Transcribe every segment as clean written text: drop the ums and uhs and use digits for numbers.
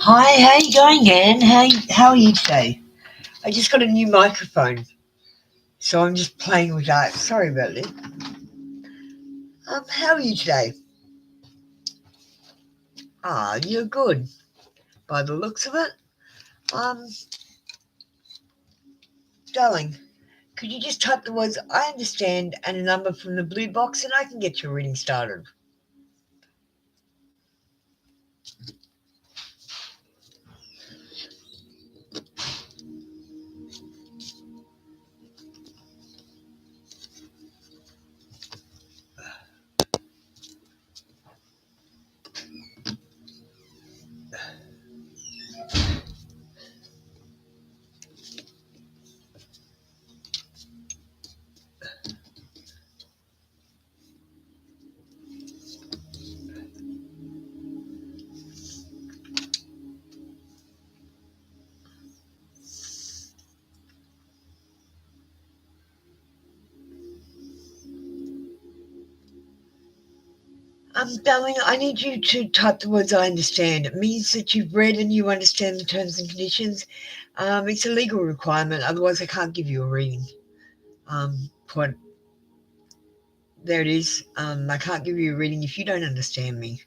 Hi, how you going, Anne? How are you today? I just got a new microphone, so I'm just playing with that. Sorry about this. How are you today? You're good, by the looks of it. Darling, could you just type the words "I understand" and a number from the blue box, and I can get your reading started. Darling, I need you to type the words "I understand." It means that you've read and you understand the terms and conditions. It's a legal requirement, otherwise I can't give you a reading. Quite There it is. I can't give you a reading if you don't understand me.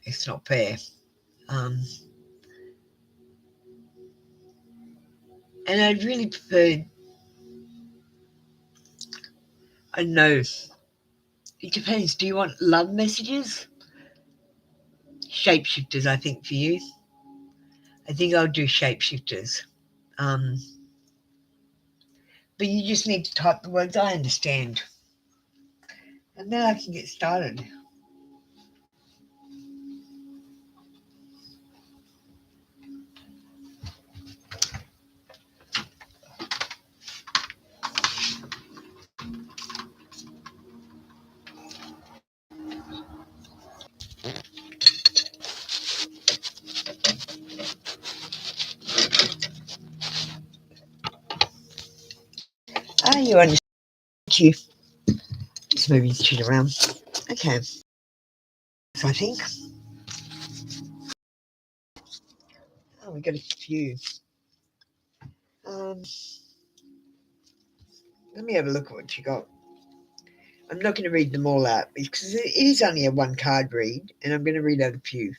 It's not fair. And I'd really prefer, I don't know, it depends. Do you want love messages? Shapeshifters, I think, for you. I think I'll do shapeshifters. But you just need to type the words "I understand." And then I can get started. You understand. Thank you. Just moving this shit around. Okay. So I think. We got a few. Let me have a look at what you got. I'm not going to read them all out because it is only a one card read, and I'm going to read out a few.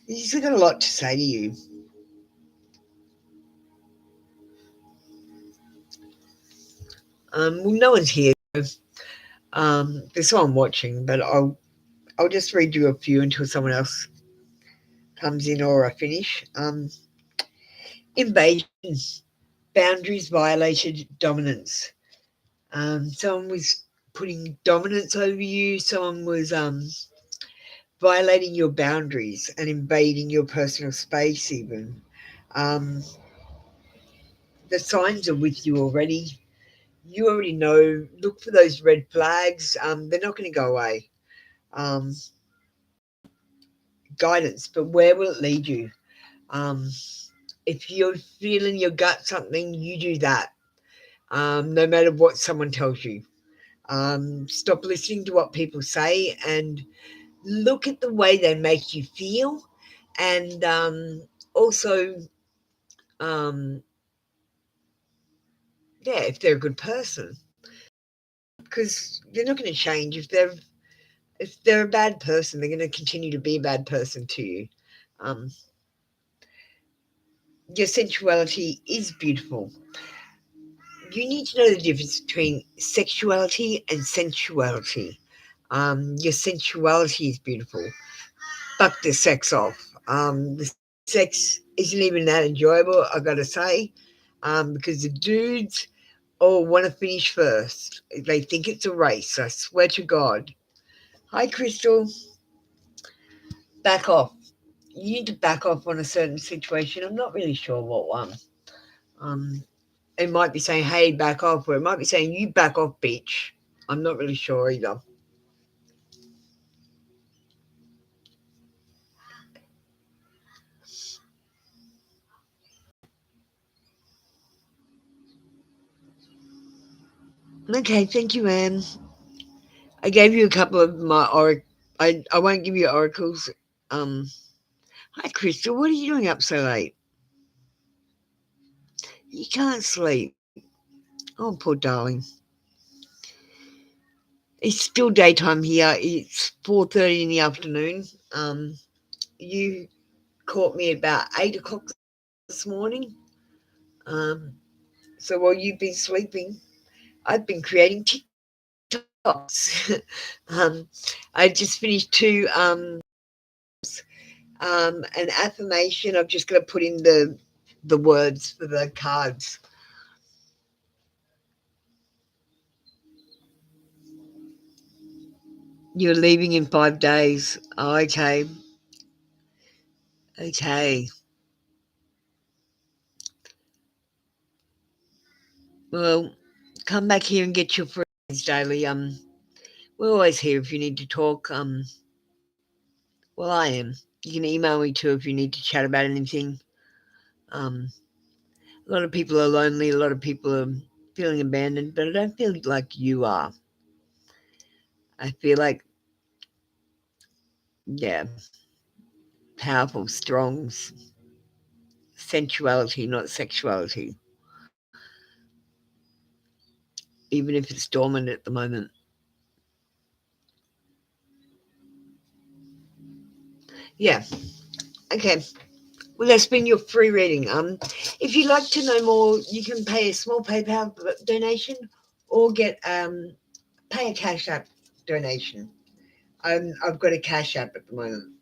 He's got a lot to say to you. Well, no one's here. There's someone watching, but I'll just read you a few until someone else comes in or I finish. Invasion, boundaries violated, dominance. Someone was putting dominance over you. Someone was violating your boundaries and invading your personal space even. The signs are with you already. You already know. Look for those red flags. They're not going to go away. Guidance, but where will it lead you? If you're feeling your gut something, you do that. No matter what someone tells you. Stop listening to what people say and look at the way they make you feel, and also, if they're a good person, because they're not going to change. If they're a bad person, they're going to continue to be a bad person to you. Your sensuality is beautiful. You need to know the difference between sexuality and sensuality. Your sensuality is beautiful. Fuck the sex off. The sex isn't even that enjoyable, I gotta say, because the dudes all want to finish first. They think it's a race. I swear to God. Hi, Crystal. Back off. You need to back off on a certain situation. I'm not really sure what one. It might be saying, "Hey, back off," or it might be saying, "You back off, bitch." I'm not really sure either. Okay, thank you, Anne. I gave you a couple of my I won't give you oracles. Hi, Crystal. What are you doing up so late? You can't sleep. Oh, poor darling. It's still daytime here. It's 4:30 in the afternoon. You caught me at about 8 o'clock this morning. Um, so while you've been sleeping, I've been creating TikToks. I just finished two an affirmation. I'm just going to put in the words for the cards. You're leaving in 5 days. Oh, okay. Okay. Well, come back here and get your friends daily. We're always here if you need to talk. Well, I am. You can email me too if you need to chat about anything. Um, a lot of people are lonely. A lot of people are feeling abandoned, but I don't feel like you are. I feel like, yeah, powerful, strong sensuality, not sexuality, even if it's dormant at the moment. Yeah. Okay. Well, that's been your free reading. If you'd like to know more, you can pay a small PayPal donation or get pay a Cash App donation. I've got a Cash App at the moment.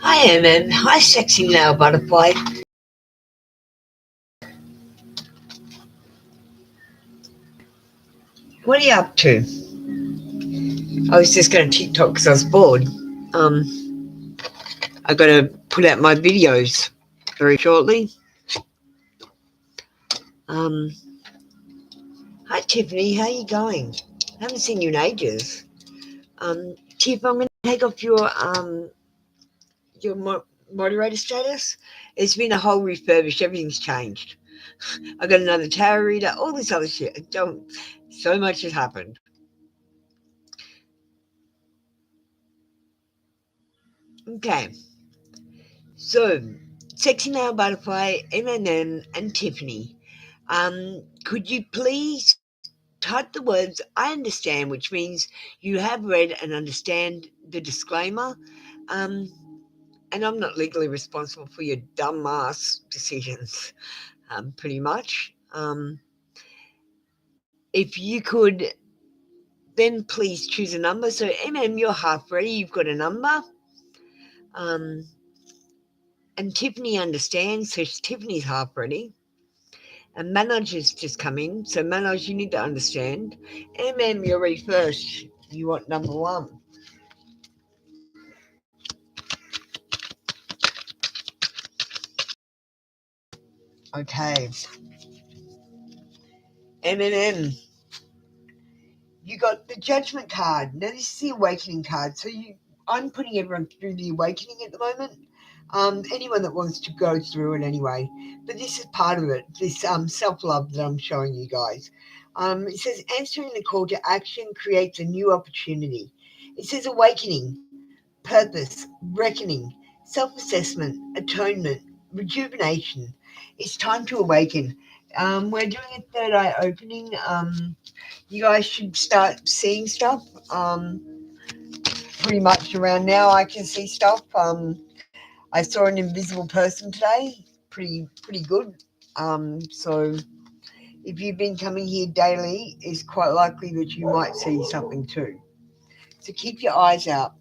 Hi, MM. Hi, sexy male butterfly. What are you up to? I was just going to TikTok because I was bored. I got to put out my videos very shortly. Um, Hi, Tiffany. How you going? I haven't seen you in ages. Tiff, I'm going to take off your moderator status. It's been a whole refurbish. Everything's changed. I got another tarot reader. All this other shit. Don't. So much has happened. Okay. So, sexy male butterfly, MMM, and Tiffany. Could you please type the words "I understand," which means you have read and understand the disclaimer. Um, and I'm not legally responsible for your dumb ass decisions, pretty much. If you could then please choose a number. So, MM, you're half ready, you've got a number. Um, and Tiffany understands, so Tiffany's half ready. And Manoj has just come in. So, Manoj, you need to understand. MM, you're ready first. You want number one. Okay. MMM, you got the Judgment card. Now, this is the Awakening card. So, I'm putting everyone through the Awakening at the moment. Anyone that wants to go through it anyway. But this is part of it, this self-love that I'm showing you guys. It says answering the call to action creates a new opportunity. It says awakening, purpose, reckoning, self-assessment, atonement, rejuvenation. It's time to awaken. We're doing a third eye opening. You guys should start seeing stuff. Pretty much around now I can see stuff. I saw an invisible person today. Pretty good. So if you've been coming here daily, it's quite likely that you might see something too. So keep your eyes out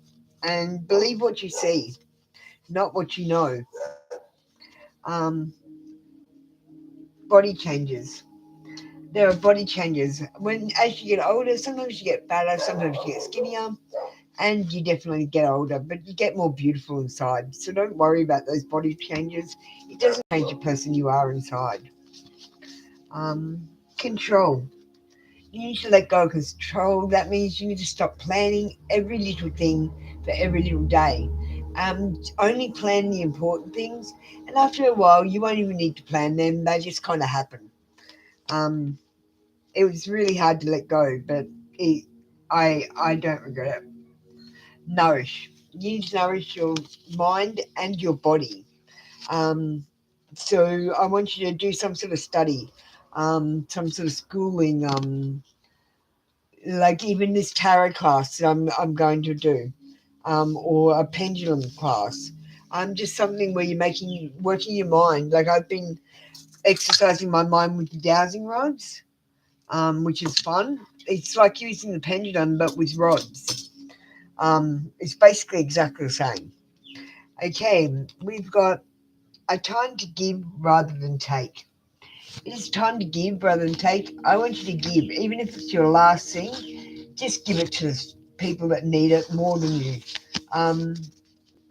and believe what you see, not what you know. Um, Body changes. There are body changes. As you get older, sometimes you get fatter, sometimes you get skinnier, and you definitely get older, but you get more beautiful inside. So don't worry about those body changes. It doesn't change the person you are inside. Control. You need to let go of control. That means you need to stop planning every little thing for every little day. Only plan the important things, and after a while, you won't even need to plan them. They just kind of happen. Um, it was really hard to let go, but I don't regret it. Nourish. You need to nourish your mind and your body. Um, so I want you to do some sort of study, some sort of schooling, like even this tarot class that I'm going to do, or a pendulum class. Just something where you're working your mind. Like I've been exercising my mind with the dowsing rods, which is fun. It's like using the pendulum but with rods. It's basically exactly the same. Okay, we've got a time to give rather than take. It is time to give rather than take. I want you to give, even if it's your last thing. Just give it to the people that need it more than you. Um,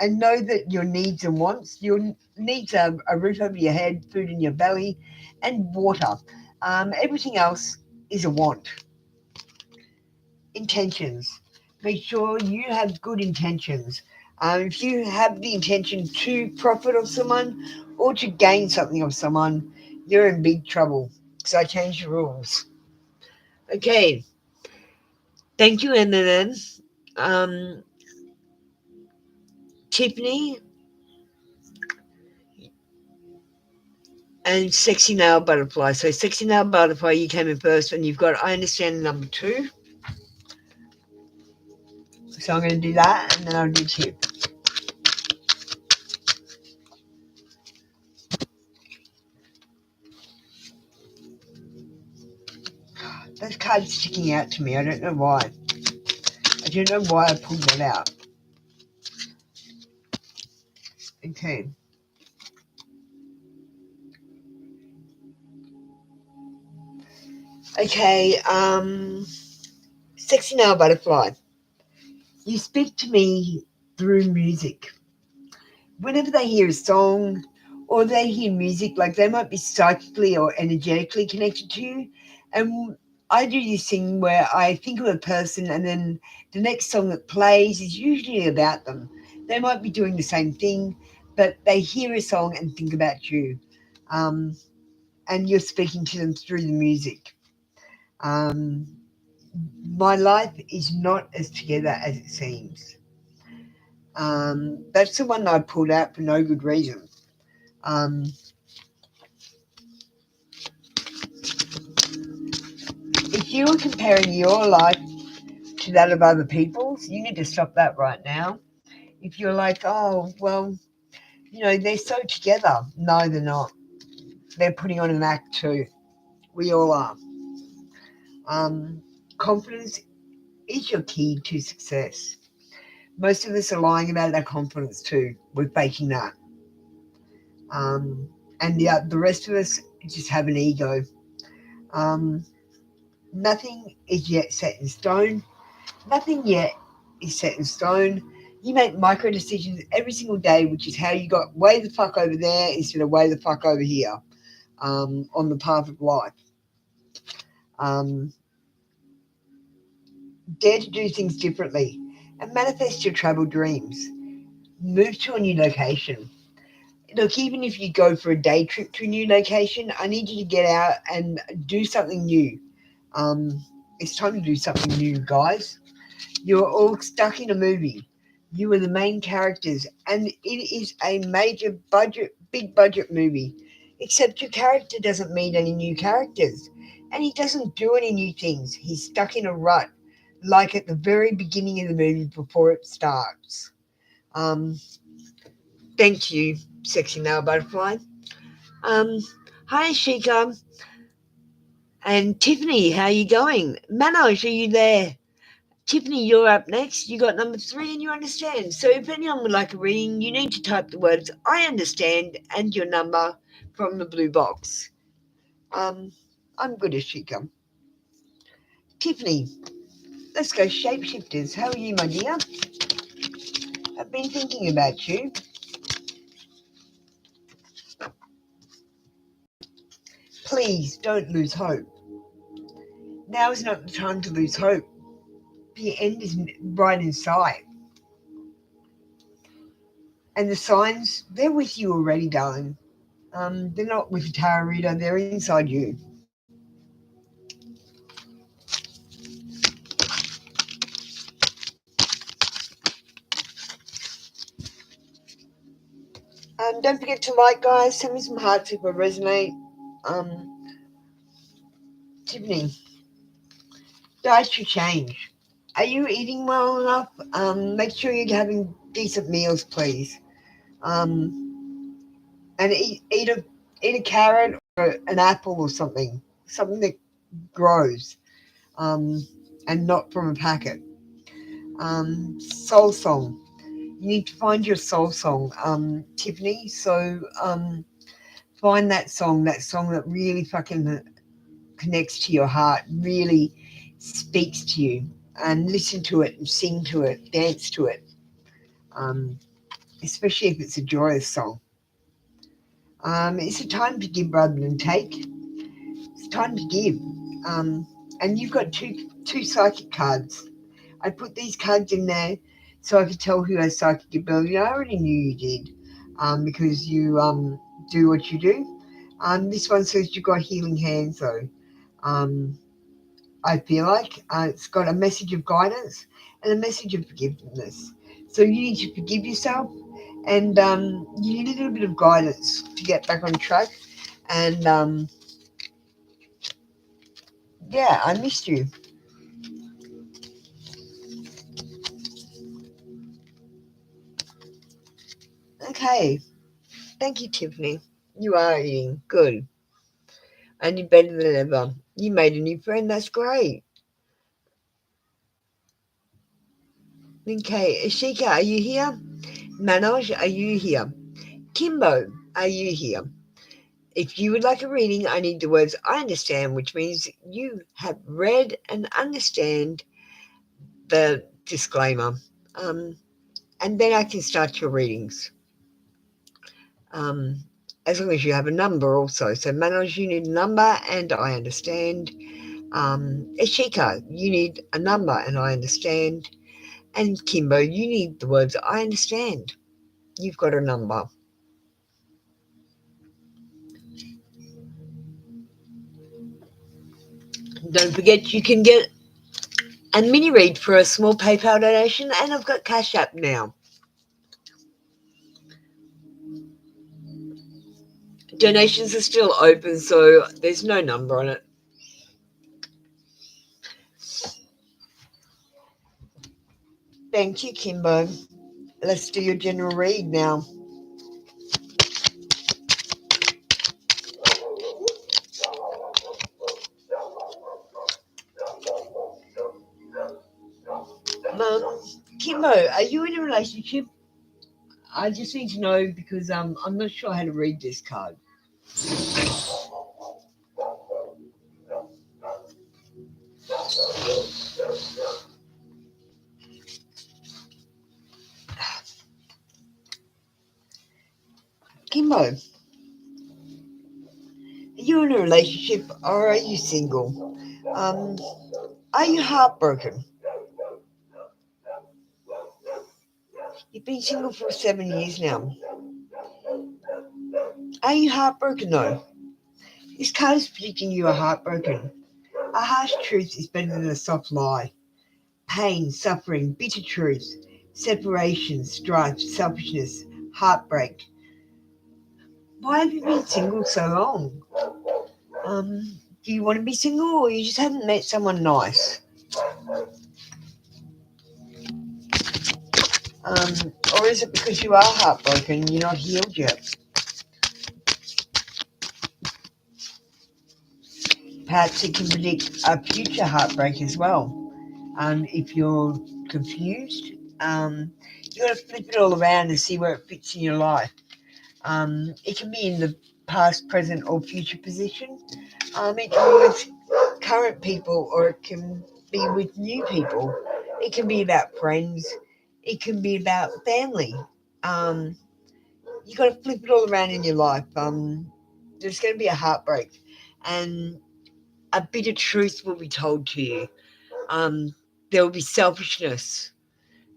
and know that your needs and wants, your needs are a roof over your head, food in your belly, and water. Everything else is a want. Intentions. Make sure you have good intentions. If you have the intention to profit off someone or to gain something off someone, you're in big trouble. So I changed the rules. Okay, thank you, Eminem. Um, Tiffany and Sexy Nail Butterfly. So Sexy Nail Butterfly, you came in first, and you've got I Understand number 2. So I'm going to do that, and then I'll do Tiff. That card's sticking out to me. I don't know why. I don't know why I pulled that out. Okay. Okay, Sexy Nail Butterfly. You speak to me through music. Whenever they hear a song or they hear music, like they might be psychically or energetically connected to you. And I do this thing where I think of a person and then the next song that plays is usually about them. They might be doing the same thing, but they hear a song and think about you. Um, and you're speaking to them through the music. Um, my life is not as together as it seems. That's the one I pulled out for no good reason. Um, if you are comparing your life to that of other people's, you need to stop that right now. If you're like, oh, well, they're so together. No, they're not. They're putting on an act too. We all are. Um, Confidence is your key to success. Most of us are lying about our confidence too. We're faking that. Um, and the rest of us just have an ego. Um, Nothing is yet set in stone. Nothing yet is set in stone. You make micro decisions every single day, which is how you got way the fuck over there instead of way the fuck over here, on the path of life. Um, Dare to do things differently and manifest your travel dreams. Move to a new location. Look, even if you go for a day trip to a new location, I need you to get out and do something new. Um, it's time to do something new, guys. You're all stuck in a movie. You are the main characters, and it is a major budget, big budget movie. Except your character doesn't meet any new characters, and he doesn't do any new things. He's stuck in a rut, like at the very beginning of the movie before it starts. Um, Thank you, Sexy Nail Butterfly. Um, Hi, Shika and Tiffany. How you going? Manoj, are you there? Tiffany, you're up next. You got number 3 and you understand. So if anyone would like a reading, you need to type the words I understand and your number from the blue box. Um, I'm good, Ashika. Tiffany, let's go shapeshifters. How are you, my dear? I've been thinking about you. Please don't lose hope. Now is not the time to lose hope. The end is right in sight. And the signs, they're with you already, darling. They're not with a tarot reader, they're inside you. Don't forget to like, guys. Send me some hearts if I resonate. Tiffany, dietary change. Are you eating well enough? Make sure you're having decent meals, please. And eat a carrot or an apple or something that grows, and not from a packet. Soul song. You need to find your soul song, Tiffany. So find that song that really fucking connects to your heart, really speaks to you, and listen to it and sing to it, dance to it, um, especially if it's a joyous song. It's a time to give rather than take. It's time to give. And you've got two psychic cards. I put these cards in there so I could tell who has psychic ability. I already knew you did, because you do what you do. This one says you've got healing hands, though. I feel like it's got a message of guidance and a message of forgiveness. So you need to forgive yourself, and you need a little bit of guidance to get back on track. And yeah, I missed you. Okay, thank you, Tiffany. You are eating good, and you're better than ever. You made a new friend. That's great. Okay, Ashika, are you here? Manoj, are you here? Kimbo, are you here? If you would like a reading, I need the words I understand, which means you have read and understand the disclaimer. Um, and then I can start your readings. Um, as long as you have a number also. So Manoj, you need a number and I understand. Ishika, you need a number and I understand. And Kimbo, you need the words I understand. You've got a number. Don't forget you can get a mini read for a small PayPal donation, and I've got CASHAPP now. Donations are still open, so there's no number on it. Thank you, Kimbo. Let's do your general read now. Kimbo, are you in a relationship? I just need to know because I'm not sure how to read this card. Kimbo, are you in a relationship or are you single? Are you heartbroken? You've been single for 7 years now. Are you heartbroken though? This card is predicting you are heartbroken. A harsh truth is better than a soft lie. Pain, suffering, bitter truth, separation, strife, selfishness, heartbreak. Why have you been single so long? Do you want to be single or you just haven't met someone nice? Or is it because you are heartbroken and you're not healed yet? Perhaps it can predict a future heartbreak as well. If you're confused, you got to flip it all around and see where it fits in your life. It can be in the past, present, or future position. It can be with current people, or it can be with new people. It can be about friends. It can be about family. Um, you got to flip it all around in your life. There's going to be a heartbreak, and a bit of truth will be told to you. Um, there will be selfishness,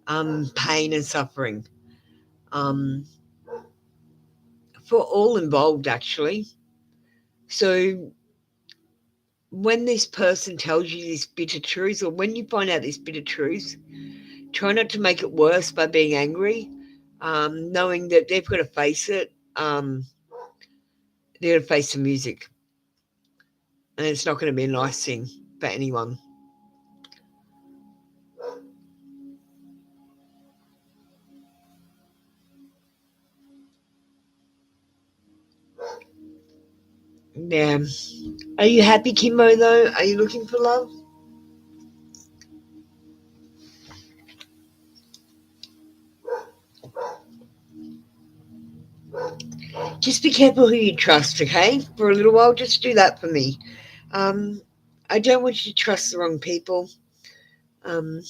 pain, and suffering um, for all involved, actually. So when this person tells you this bitter truth, or when you find out this bitter truth, try not to make it worse by being angry, knowing that they've got to face it. They're going to face the music, and it's not going to be a nice thing for anyone. Yeah. Are you happy, Kimbo, though? Are you looking for love? Just be careful who you trust, okay? For a little while, just do that for me. Um, I don't want you to trust the wrong people. Um,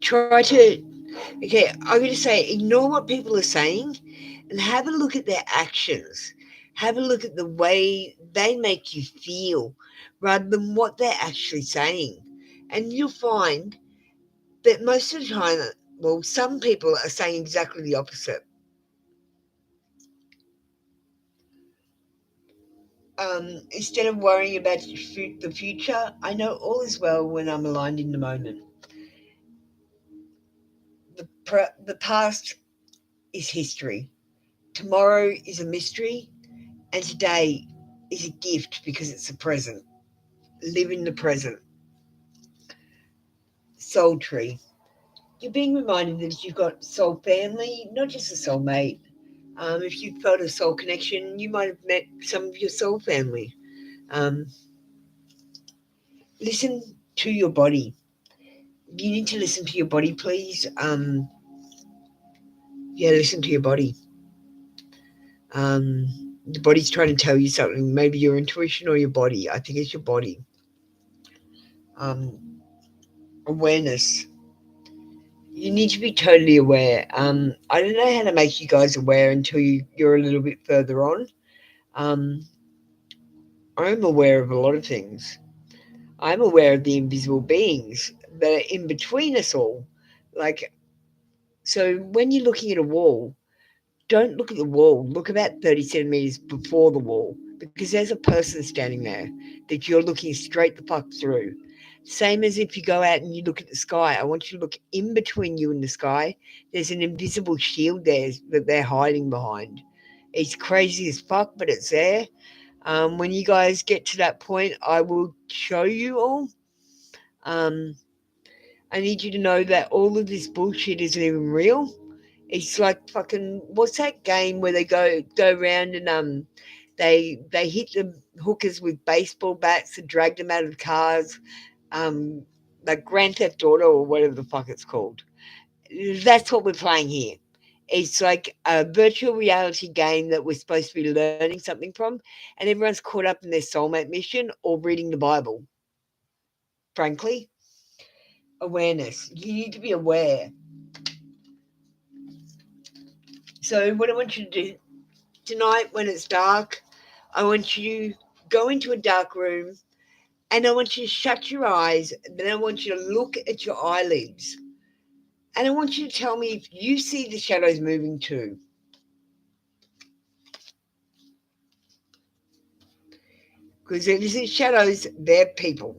try to, okay, I'm going to say ignore what people are saying and have a look at their actions. Have a look at the way they make you feel rather than what they're actually saying. And you'll find that most of the time, well, some people are saying exactly the opposite. Instead of worrying about the future, I know all is well when I'm aligned in the moment. The past is history. Tomorrow is a mystery, and today is a gift because it's the present. Live in the present. Soul tree. You're being reminded that you've got soul family, not just a soul mate. If you felt a soul connection, you might have met some of your soul family. Um, listen to your body. You need to listen to your body, please. Yeah, listen to your body. Um, the body's trying to tell you something. Maybe your intuition or your body. I think it's your body. Um, awareness. You need to be totally aware. I don't know how to make you guys aware until you're a little bit further on. Um, I'm aware of a lot of things. I'm aware of the invisible beings that are in between us all. Like, so when you're looking at a wall, don't look at the wall. Look about 30 centimeters before the wall because there's a person standing there that you're looking straight the fuck through. Same as if you go out and you look at the sky. I want you to look in between you and the sky. There's an invisible shield there that they're hiding behind. It's crazy as fuck, but it's there. When you guys get to that point, I will show you all. Um, I need you to know that all of this bullshit isn't even real. It's like fucking what's that game where they go around and they hit the hookers with baseball bats and drag them out of cars, um like Grand Theft Auto or whatever the fuck it's called. That's what we're playing here. It's like a virtual reality game that we're supposed to be learning something from, and everyone's caught up in their soulmate mission or reading the Bible. Frankly, awareness. You need to be aware. So what I want you to do tonight when it's dark, I want you to go into a dark room and I want you to shut your eyes. Then I want you to look at your eyelids. And I want you to tell me if you see the shadows moving too. Because if you see shadows, they're people.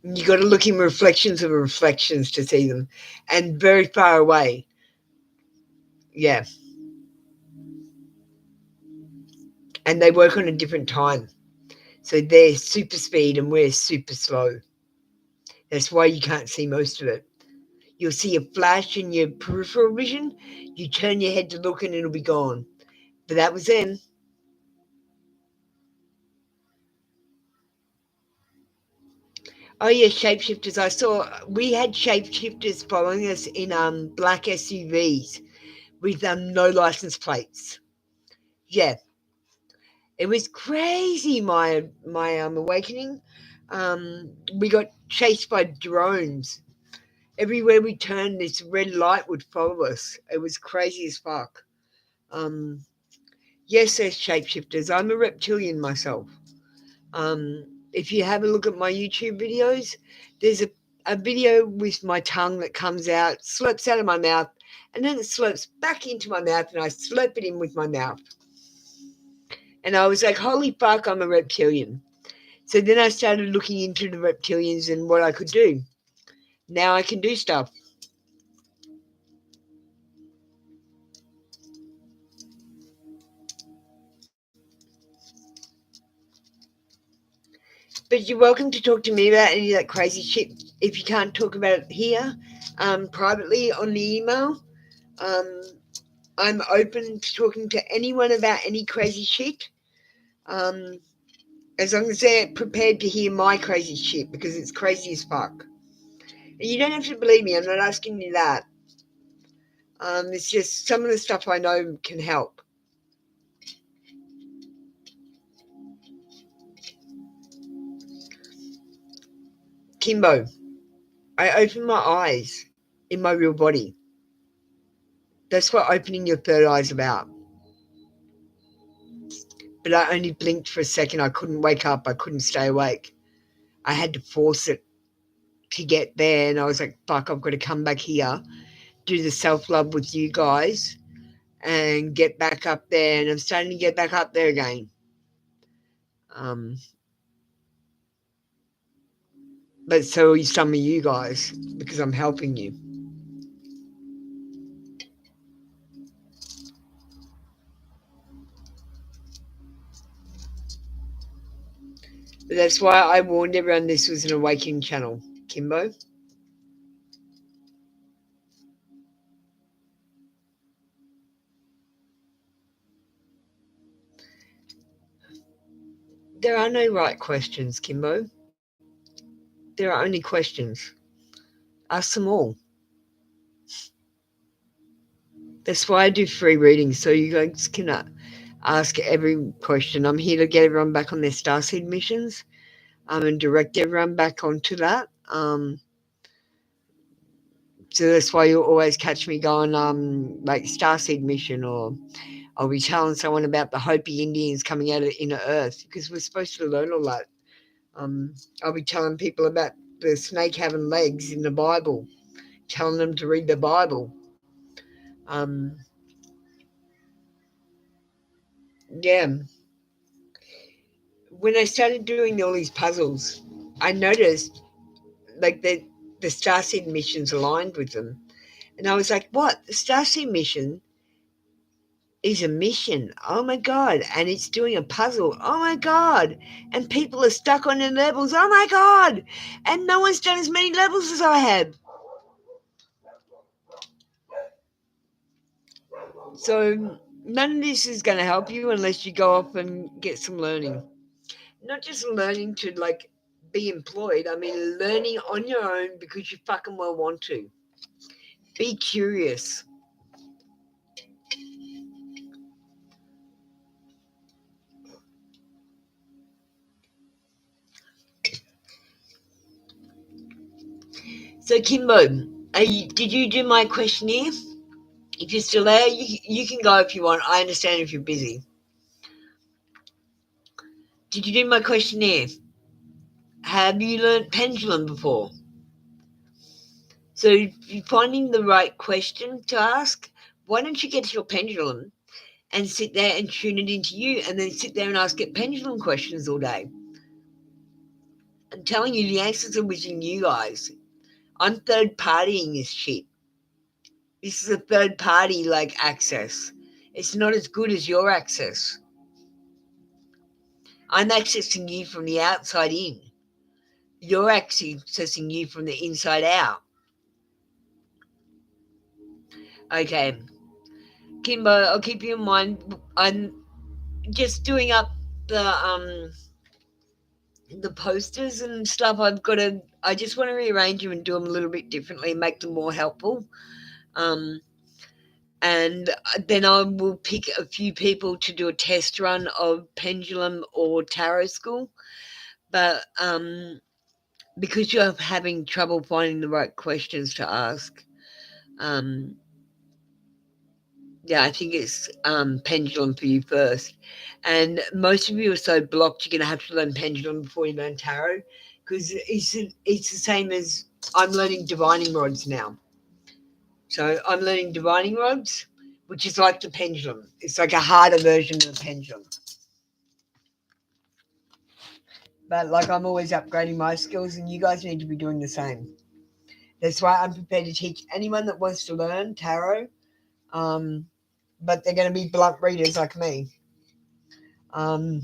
You got to look in reflections of reflections to see them. And very far away. Yeah. And they work on a different time. So they're super speed and we're super slow. That's why you can't see most of it. You'll see a flash in your peripheral vision. You turn your head to look and it'll be gone. But that was then. Oh yeah, shapeshifters. I saw we had shapeshifters following us in black SUVs with no license plates. Yeah, it was crazy. My awakening. We got chased by drones. Everywhere we turned, this red light would follow us. It was crazy as fuck. Um, yes, there's shapeshifters. I'm a reptilian myself. If you have a look at my YouTube videos, there's a video with my tongue that comes out, slurps out of my mouth, and then it slurps back into my mouth, and I slurp it in with my mouth. And I was like, holy fuck, I'm a reptilian. So then I started looking into the reptilians and what I could do. Now I can do stuff. But you're welcome to talk to me about any of that crazy shit. If you can't talk about it here, privately on the email, um, I'm open to talking to anyone about any crazy shit. As long as they're prepared to hear my crazy shit, because it's crazy as fuck. And you don't have to believe me. I'm not asking you that. It's just some of the stuff I know can help. Kimbo, I open my eyes in my real body. That's what opening your third eye is about. But I only blinked for a second. I couldn't wake up. I couldn't stay awake. I had to force it to get there. And I was like, fuck, I've got to come back here, do the self-love with you guys, and get back up there. And I'm starting to get back up there again. But so are some of you guys, because I'm helping you. But that's why I warned everyone this was an awakening channel, Kimbo. There are no right questions, Kimbo. There are only questions. Ask them all. That's why I do free readings, so you guys can ask every question. I'm here to get everyone back on their starseed missions and direct everyone back onto that. So that's why you'll always catch me going like starseed mission, or I'll be telling someone about the Hopi Indians coming out of the inner earth, because we're supposed to learn all that. I'll be telling people about the snake having legs in the Bible, telling them to read the Bible. Yeah. When I started doing all these puzzles, I noticed like the starseed missions aligned with them. And I was like, what? The starseed mission is a mission. Oh my God. And it's doing a puzzle. Oh my God. And people are stuck on their levels. Oh my God. And no one's done as many levels as I have. So none of this is going to help you unless you go off and get some learning. Not just learning to like be employed. I mean, learning on your own because you fucking well want to. Be curious. So, Kimbo, did you do my questionnaire? If you're still there, you can go if you want. I understand if you're busy. Did you do my questionnaire? Have you learnt pendulum before? So, if you're finding the right question to ask, why don't you get to your pendulum and sit there and tune it into you, and then sit there and ask it pendulum questions all day? I'm telling you, the answers are within you guys. I'm third partying this shit. This is a third party like access. It's not as good as your access. I'm accessing you from the outside in. You're accessing you from the inside out. Okay. Kimbo, I'll keep you in mind. I'm just doing up the posters and stuff. I just want to rearrange them and do them a little bit differently, make them more helpful. Um, and then I will pick a few people to do a test run of Pendulum or Tarot School. But because you're having trouble finding the right questions to ask, um, yeah, I think it's Pendulum for you first. And most of you are so blocked, you're going to have to learn Pendulum before you learn Tarot, because it's the same as I'm learning divining rods now. So I'm learning divining rods, which is like the pendulum. It's like a harder version of the pendulum. But like I'm always upgrading my skills, and you guys need to be doing the same. That's why I'm prepared to teach anyone that wants to learn tarot. But they're going to be blunt readers like me. I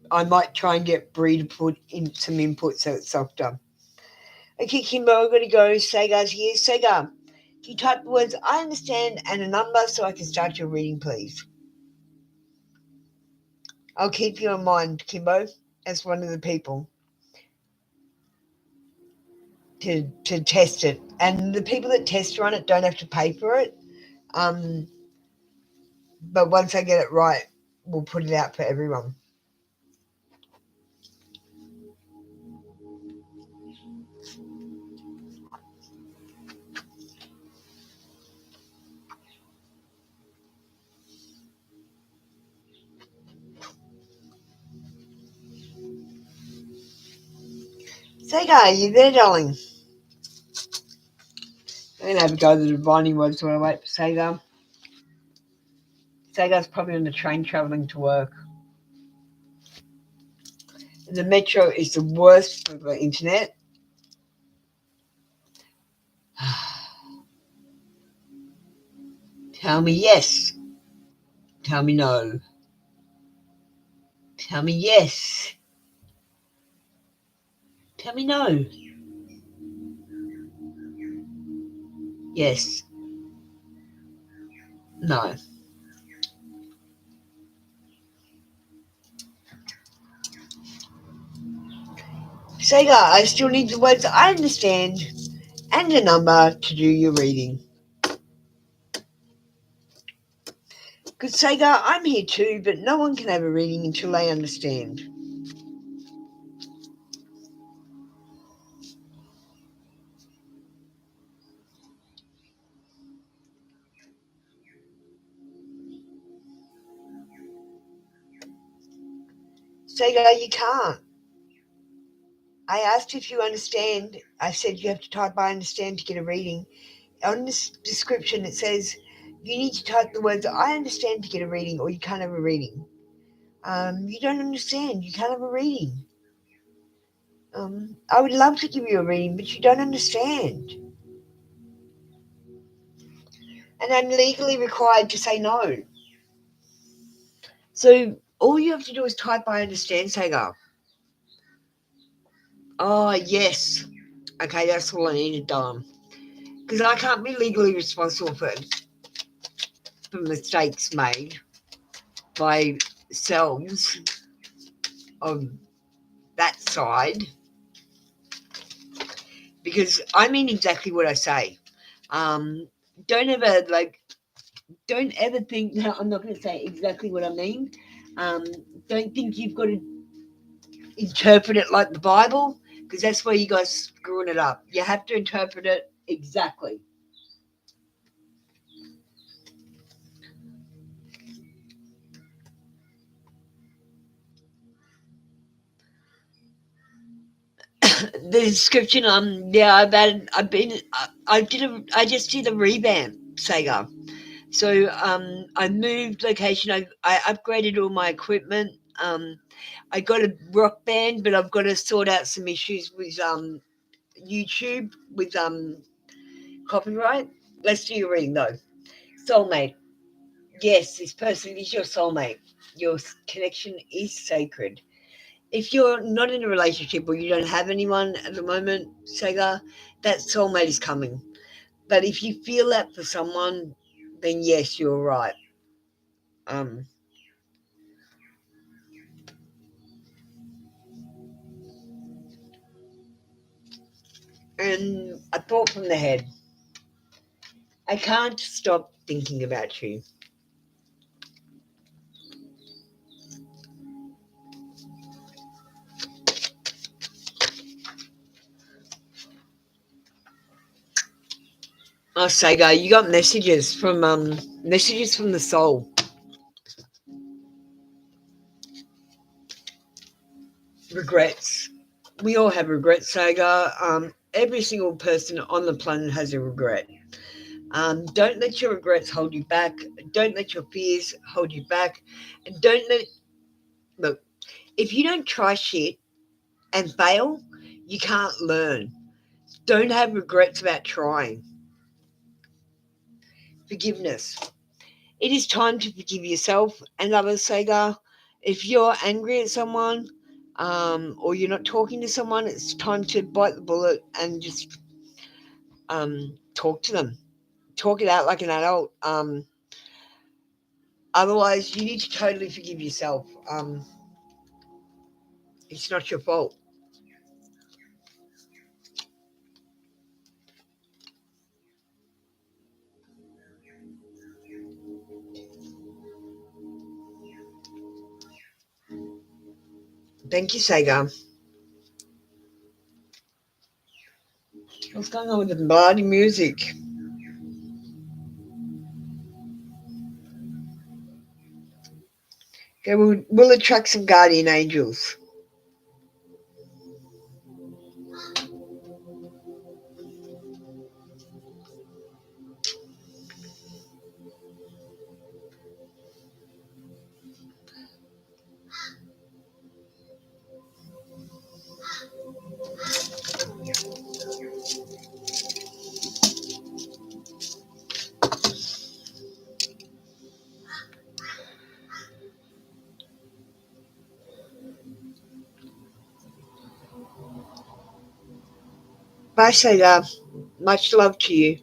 might try and get Bree to put in some input so it's softer. Okay, Kimbo, I'm going to go. Sagar's here. Sagar, can you type the words I understand and a number so I can start your reading, please? I'll keep you in mind, Kimbo, as one of the people to test it. And the people that test run it don't have to pay for it. But once I get it right, we'll put it out for everyone. Sagar, you there, darling? I'm going to have a go at the divining words while I wait for Sagar. Sagar's probably on the train travelling to work. The metro is the worst for the internet. Tell me yes. Tell me no. Tell me yes. Tell me no. Yes. No. Sagar, I still need the words I understand and a number to do your reading. Because Sagar, I'm here too, but no one can have a reading until they understand. Sagar, you can't. I asked if you understand. I said you have to type I understand to get a reading. On this description it says you need to type the words I understand to get a reading or you can't have a reading. You don't understand. You can't have a reading. I would love to give you a reading, but you don't understand. And I'm legally required to say no. So all you have to do is type I understand, Sagar. Oh, yes. Okay, that's all I needed done. Because I can't be legally responsible for mistakes made by selves of that side. Because I mean exactly what I say. Don't ever think that I'm not going to say exactly what I mean. Don't think you've got to interpret it like the Bible, because that's where you guys screwing it up. You have to interpret it exactly. The description, yeah, I just did a revamp, Saga. So I moved location. I upgraded all my equipment. I got a rock band, but I've got to sort out some issues with YouTube with copyright. Let's do your reading though. Soulmate. Yes, this person is your soulmate. Your connection is sacred. If you're not in a relationship or you don't have anyone at the moment, Saga, that soulmate is coming. But if you feel that for someone, then yes, you're right. Um, and a thought from the head. I can't stop thinking about you. Oh, Saga, you got messages from the soul. Regrets. We all have regrets, Saga. Every single person on the planet has a regret. Don't let your regrets hold you back. Don't let your fears hold you back. And don't let look. If you don't try shit and fail, you can't learn. Don't have regrets about trying. Forgiveness. It is time to forgive yourself and others, Sagar. If you're angry at someone, or you're not talking to someone, it's time to bite the bullet and just talk to them. Talk it out like an adult. Otherwise, you need to totally forgive yourself. It's not your fault. Thank you, Sagar. What's going on with the bloody music? Okay, we'll attract some guardian angels. Bye, Sagar. Much love to you.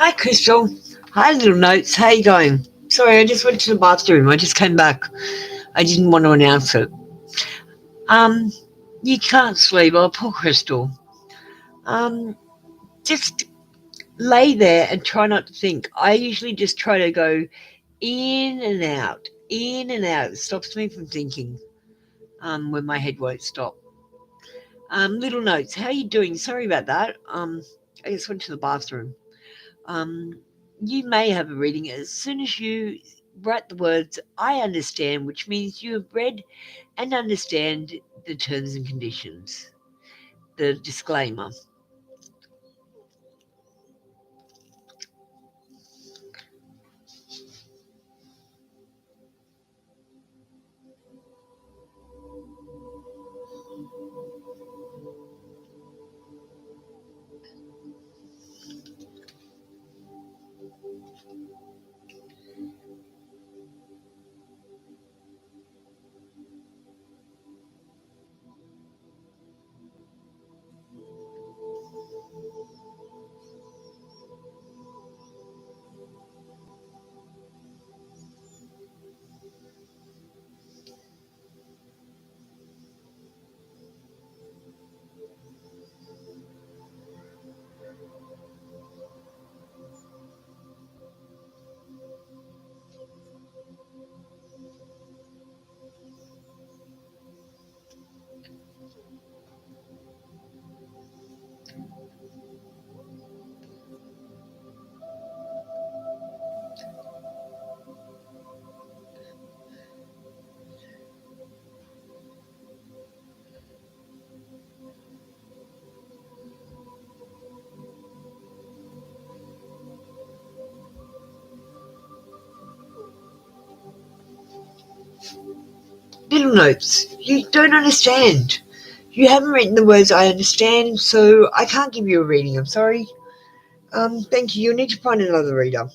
Hi, Crystal. Hi, Little Notes. How you going? Sorry, I just went to the bathroom. I just came back. I didn't want to announce it. Um, you can't sleep. Oh, poor Crystal. Just lay there and try not to think. I usually just try to go in and out, in and out. It stops me from thinking. When my head won't stop. Little Notes. How you doing? Sorry about that. I just went to the bathroom. Um, you may have a reading as soon as you write the words I understand, which means you have read and understand the terms and conditions, the disclaimer. Little Notes. You don't understand. You haven't written the words I understand, so I can't give you a reading. I'm sorry. Thank you. You'll need to find another reader.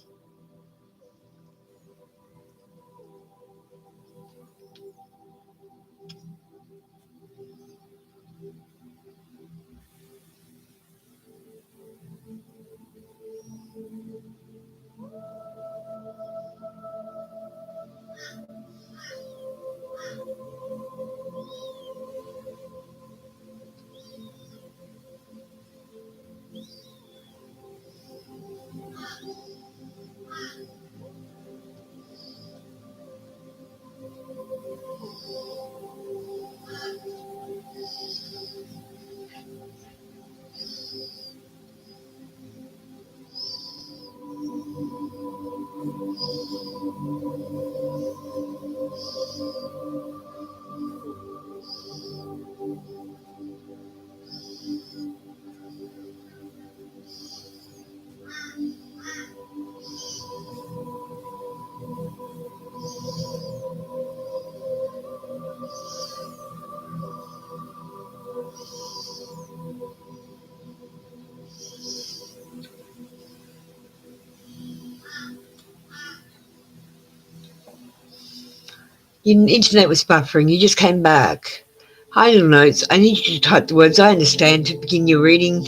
Your internet was buffering. You just came back. Hi, Little Notes. I need you to type the words I understand to begin your reading.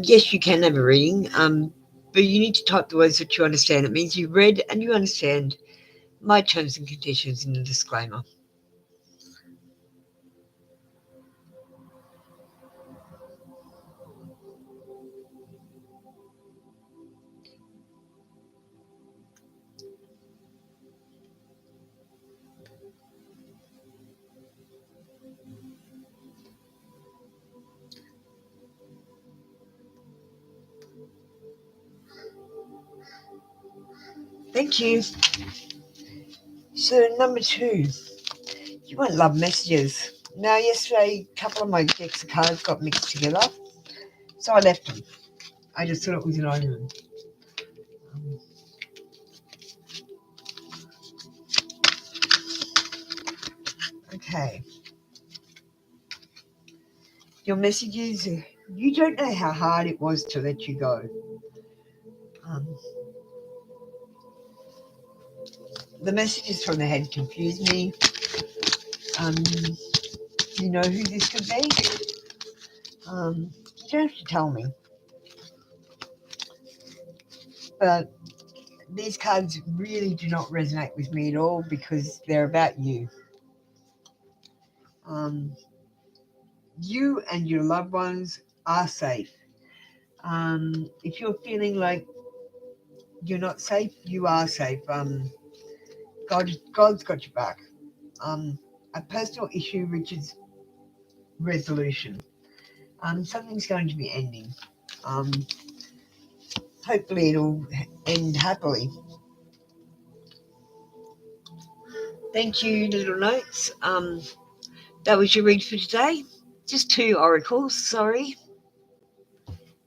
Yes, you can have a reading, but you need to type the words that you understand. It means you've read and you understand my terms and conditions in the disclaimer. Thank you. So, number 2, you want love messages. Now, yesterday, a couple of my decks of cards got mixed together, so I left them. I just thought it was an omen. Okay. Your messages, you don't know how hard it was to let you go. The messages from the head confused me. You know who this could be? You don't have to tell me. But these cards really do not resonate with me at all because they're about you. Um, you and your loved ones are safe. If you're feeling like you're not safe, you are safe. God's got your back. A personal issue reaches resolution. Something's going to be ending. Um, Hopefully it'll end happily. Thank you, little notes. That was your read for today. Just 2 oracles, sorry.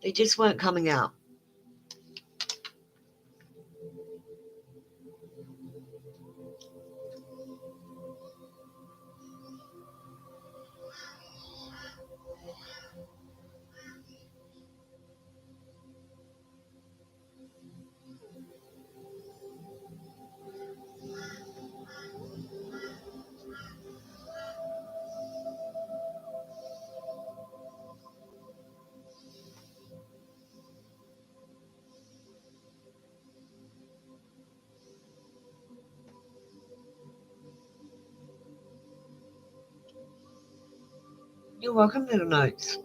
They just weren't coming out. You're welcome, little notes.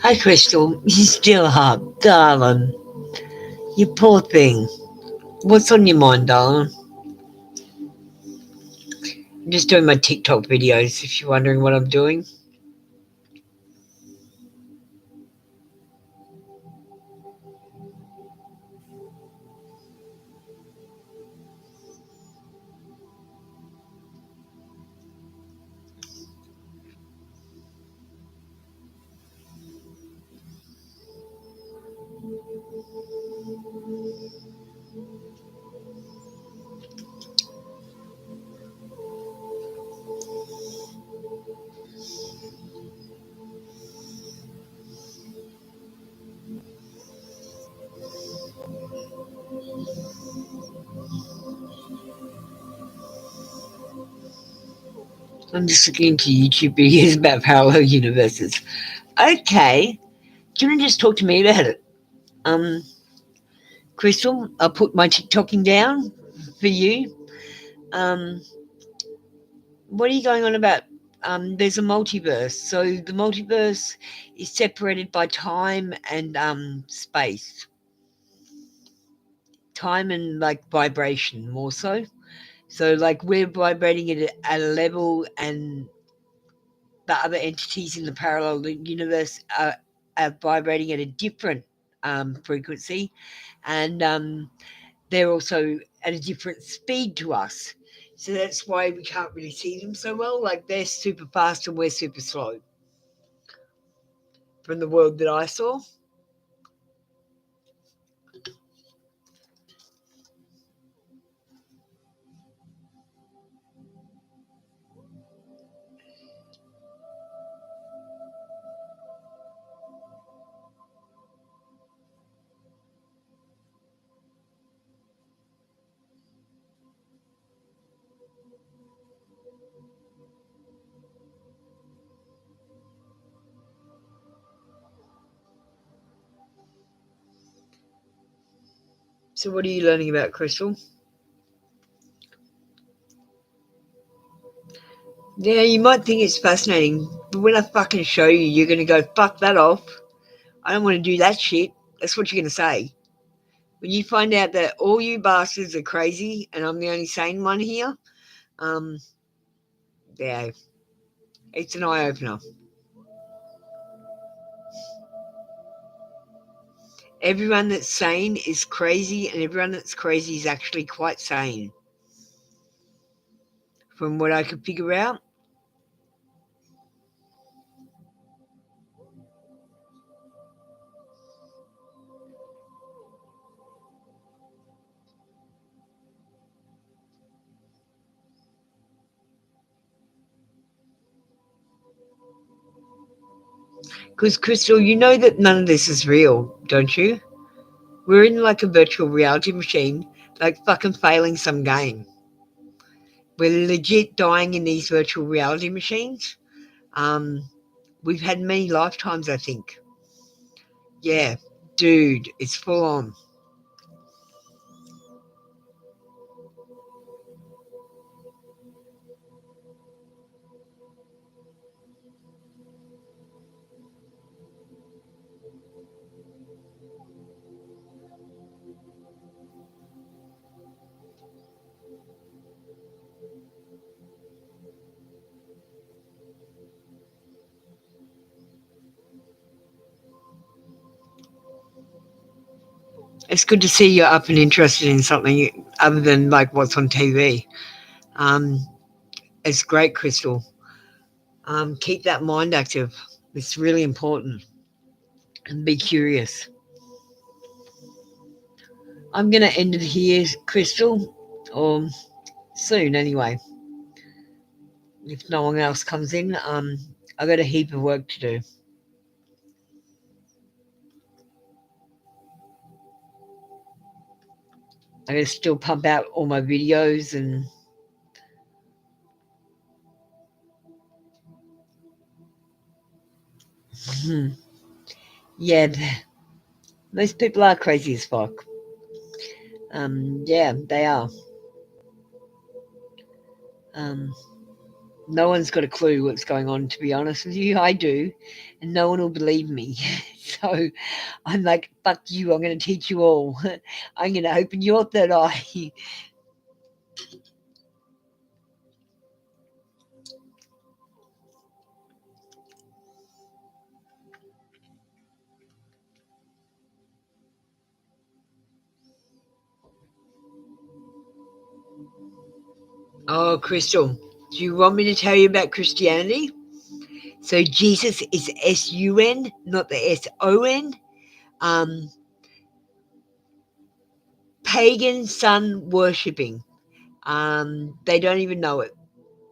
Hi, Crystal. You still up, darling. You poor thing. What's on your mind, darling? I'm just doing my TikTok videos, if you're wondering what I'm doing. I'm just looking into YouTube videos about parallel universes. Okay. Do you want to just talk to me about it? Crystal, I'll put my TikToking down for you. What are you going on about? There's a multiverse. So the multiverse is separated by time and space. Time and like vibration more so. So like we're vibrating at a level, and the other entities in the parallel universe are vibrating at a different frequency, and they're also at a different speed to us. So that's why we can't really see them so well. Like they're super fast and we're super slow from the world that I saw. So what are you learning about, Crystal? Yeah, you might think it's fascinating, but when I fucking show you, you're going to go, fuck that off. I don't want to do that shit. That's what you're going to say. When you find out that all you bastards are crazy and I'm the only sane one here, um, yeah, it's an eye opener. Everyone that's sane is crazy, and everyone that's crazy is actually quite sane, from what I could figure out. Because, Crystal, you know that none of this is real, don't you? We're in like a virtual reality machine, like fucking failing some game. We're legit dying in these virtual reality machines. Um, we've had many lifetimes, I think. Yeah, dude, it's full on. It's good to see you're up and interested in something other than like what's on TV. Um, it's great, Crystal. Keep that mind active. It's really important. And be curious. I'm going to end it here, Crystal, or soon anyway. If no one else comes in, I've got a heap of work to do. I gotta still pump out all my videos and yeah, most people are crazy as fuck. Yeah, they are. Um, no one's got a clue what's going on, to be honest with you. I do, and no one will believe me. So I'm like, fuck you, I'm going to teach you all. I'm going to open your third eye. Oh, Crystal, do you want me to tell you about Christianity? So Jesus is S-U-N, not the S-O-N. Um, pagan sun worshipping. They don't even know it.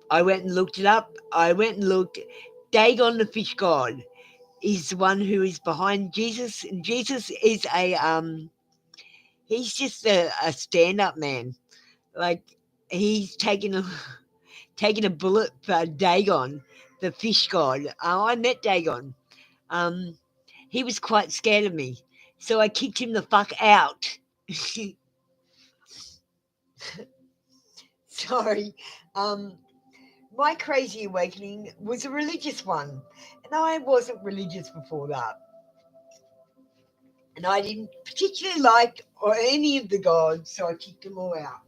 I went and looked it up. I went and looked. Dagon the fish god is the one who is behind Jesus, and Jesus is he's just a stand-up man. Like he's taking a bullet for Dagon, the fish god. I met Dagon. Um, he was quite scared of me, so I kicked him the fuck out. Sorry. My crazy awakening was a religious one, and I wasn't religious before that. And I didn't particularly like or any of the gods, so I kicked them all out.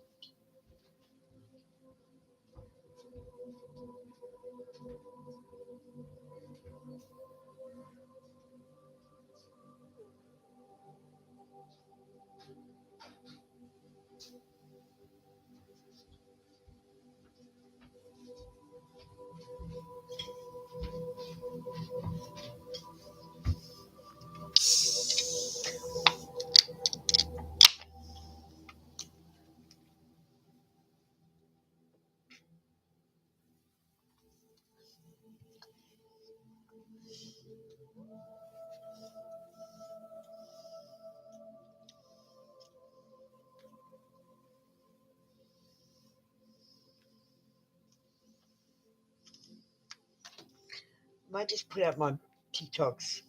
I might just put out my TikToks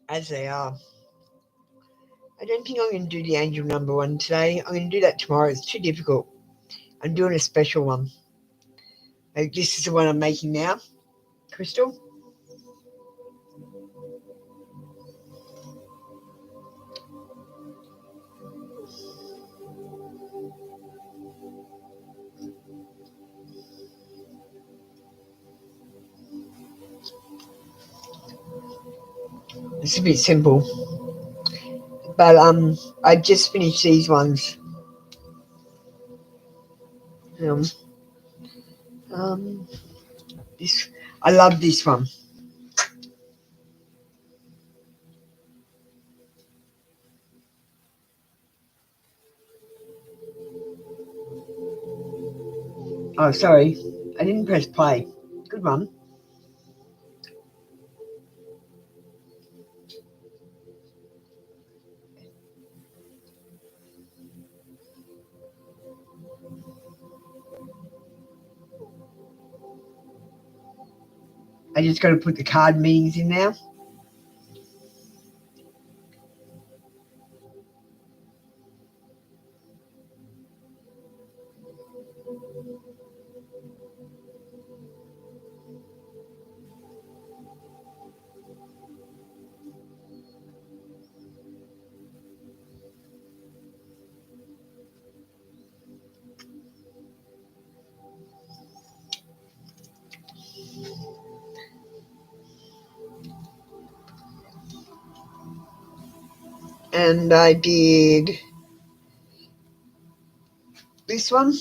as they are. I don't think I'm going to do the angel number one today. I'm going to do that tomorrow. It's too difficult. I'm doing a special one. Like this is the one I'm making now, Crystal. It's a bit simple, but I just finished these ones. Um, um, this I love this one. Oh, sorry, I didn't press play. Good one. I just got to put the card meanings in now. And I did this one.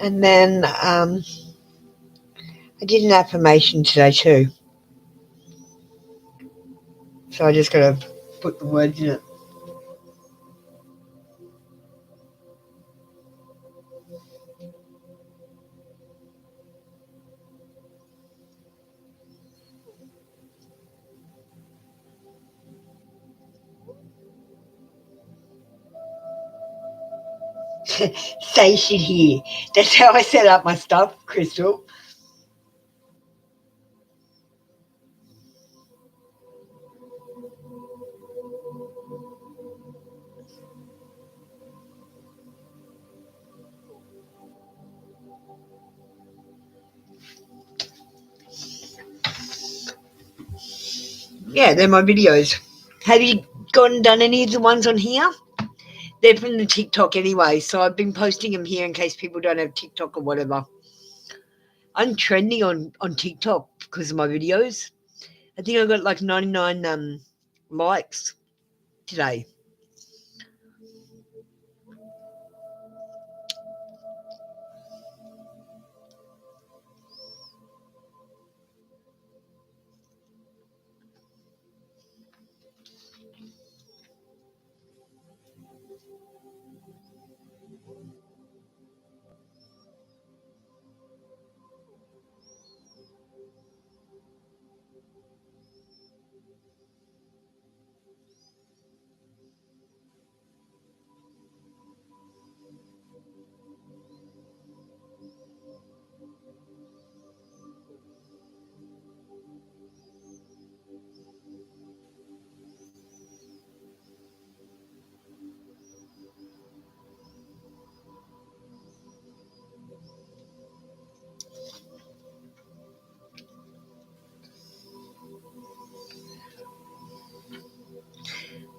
And then I did an affirmation today too. So I just got to put the words in it. Say shit here. That's how I set up my stuff, Crystal. Yeah, they're my videos. Have you gone and done any of the ones on here? They're from the TikTok anyway, so I've been posting them here in case people don't have TikTok or whatever. I'm trending on TikTok because of my videos. I think I got like 99 likes today.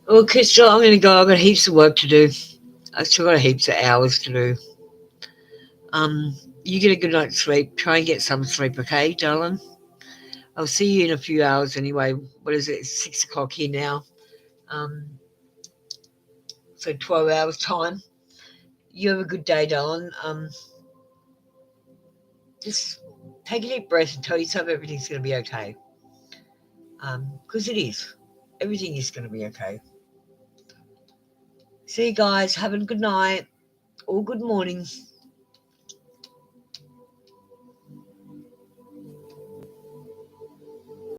Well, Crystal, I'm going to go. I've got heaps of work to do. I've still got heaps of hours to do. You get a good night's sleep. Try and get some sleep, okay, darling? I'll see you in a few hours anyway. What is it? It's 6 o'clock here now. So 12 hours time. You have a good day, darling. Just take a deep breath and tell yourself everything's going to be okay. Because it is. Everything is going to be okay. See you guys. Have a good night or good morning.